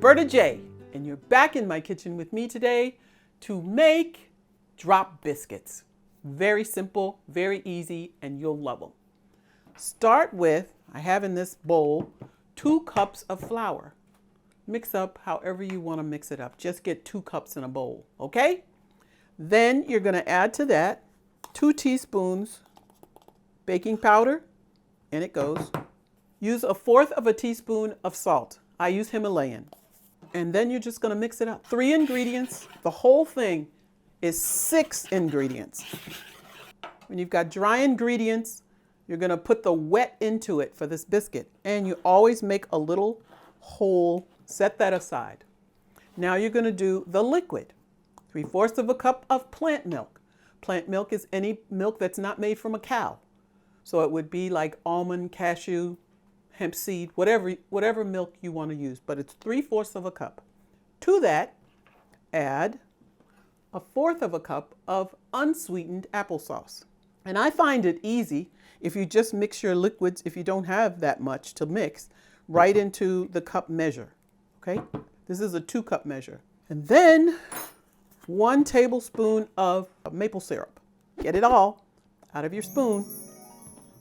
Berta J, and you're back in my kitchen with me today to make drop biscuits. Very simple, very easy, and you'll love them. Start with, I have in this bowl 2 cups of flour. Mix up however you want to mix it up. Just get 2 cups in a bowl, okay? Then you're going to add to that 2 teaspoons baking powder, and it goes. Use 1/4 teaspoon of salt. I use Himalayan. And then you're just going to mix it up. 3 ingredients. The whole thing is 6 ingredients. When you've got dry ingredients, you're going to put the wet into it for this biscuit. And you always make a little hole. Set that aside. Now you're going to do the liquid. 3/4 cup of plant milk. Plant milk is any milk that's not made from a cow. So it would be like almond, cashew, hemp seed, whatever milk you want to use, but it's 3/4 cup. To that, add 1/4 cup of unsweetened applesauce. And I find it easy if you just mix your liquids, if you don't have that much to mix, right into the cup measure, okay? This is a 2-cup measure. And then 1 tablespoon of maple syrup. Get it all out of your spoon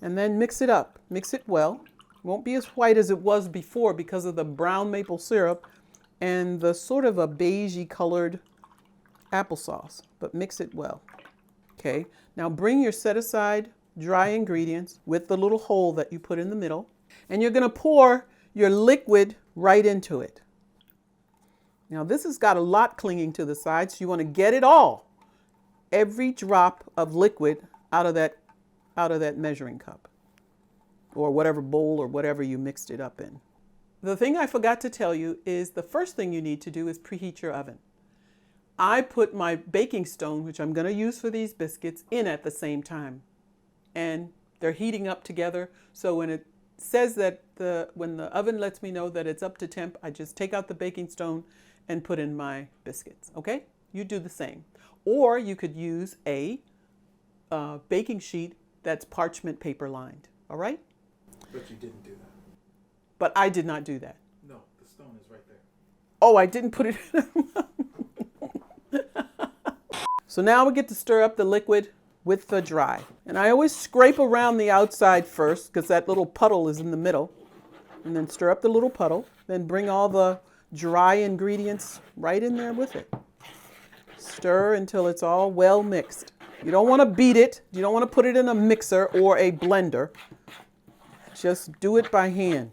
and then mix it up. Mix it well. Won't be as white as it was before because of the brown maple syrup and the sort of a beigey colored applesauce, but mix it well. Okay, now bring your set aside dry ingredients with the little hole that you put in the middle, and you're going to pour your liquid right into it. Now this has got a lot clinging to the sides, so you want to get it all, every drop of liquid out of that measuring cup, or whatever bowl or whatever you mixed it up in. The thing I forgot to tell you is the first thing you need to do is preheat your oven. I put my baking stone, which I'm going to use for these biscuits, in at the same time. And they're heating up together, so when it says that when the oven lets me know that it's up to temp, I just take out the baking stone and put in my biscuits, okay? You do the same. Or you could use a baking sheet that's parchment paper lined, all right? But you didn't do that. But I did not do that. No, the stone is right there. Oh, I didn't put it in. So now we get to stir up the liquid with the dry. And I always scrape around the outside first because that little puddle is in the middle. And then stir up the little puddle. Then bring all the dry ingredients right in there with it. Stir until it's all well mixed. You don't want to beat it. You don't want to put it in a mixer or a blender. Just do it by hand.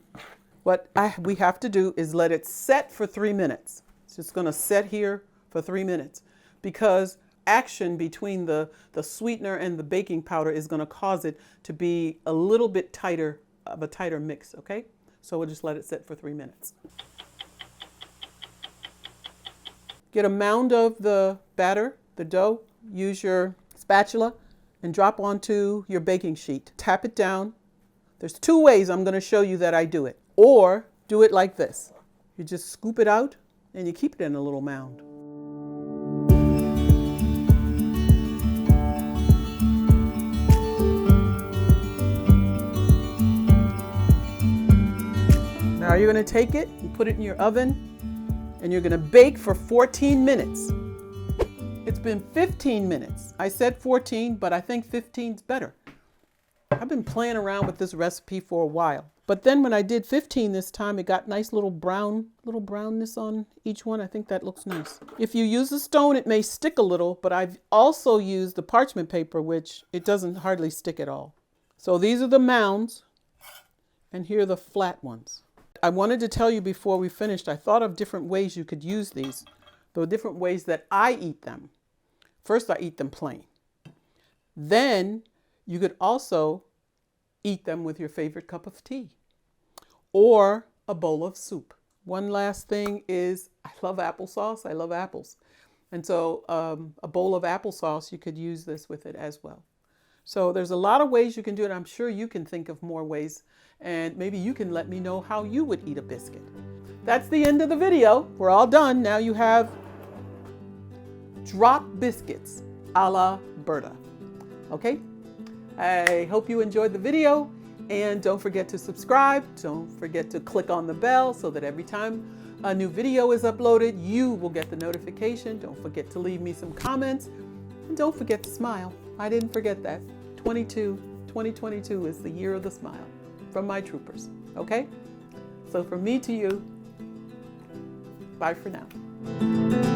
What we have to do is let it set for 3 minutes. It's just going to set here for 3 minutes because action between the sweetener and the baking powder is going to cause it to be a little bit tighter, of a tighter mix, okay? So we'll just let it set for 3 minutes. Get a mound of the batter, the dough. Use your spatula and drop onto your baking sheet. Tap it down. There's 2 ways I'm going to show you that I do it. Or do it like this. You just scoop it out and you keep it in a little mound. Now you're going to take it and put it in your oven and you're going to bake for 14 minutes. It's been 15 minutes. I said 14, but I think 15's better. I've been playing around with this recipe for a while. But then when I did 15 this time, it got nice little brownness on each one. I think that looks nice. If you use a stone, it may stick a little, but I've also used the parchment paper, which it doesn't hardly stick at all. So these are the mounds, and here are the flat ones. I wanted to tell you before we finished, I thought of different ways you could use these. There are different ways that I eat them. First, I eat them plain. Then you could also eat them with your favorite cup of tea or a bowl of soup. One last thing is I love applesauce. I love apples. And so a bowl of applesauce, you could use this with it as well. So there's a lot of ways you can do it. I'm sure you can think of more ways, and maybe you can let me know how you would eat a biscuit. That's the end of the video. We're all done. Now you have drop biscuits a la Berta. Okay? I hope you enjoyed the video, and don't forget to subscribe. Don't forget to click on the bell so that every time a new video is uploaded, you will get the notification. Don't forget to leave me some comments. And don't forget to smile. I didn't forget that. 2022 is the year of the smile from my troopers. Okay? So from me to you, bye for now.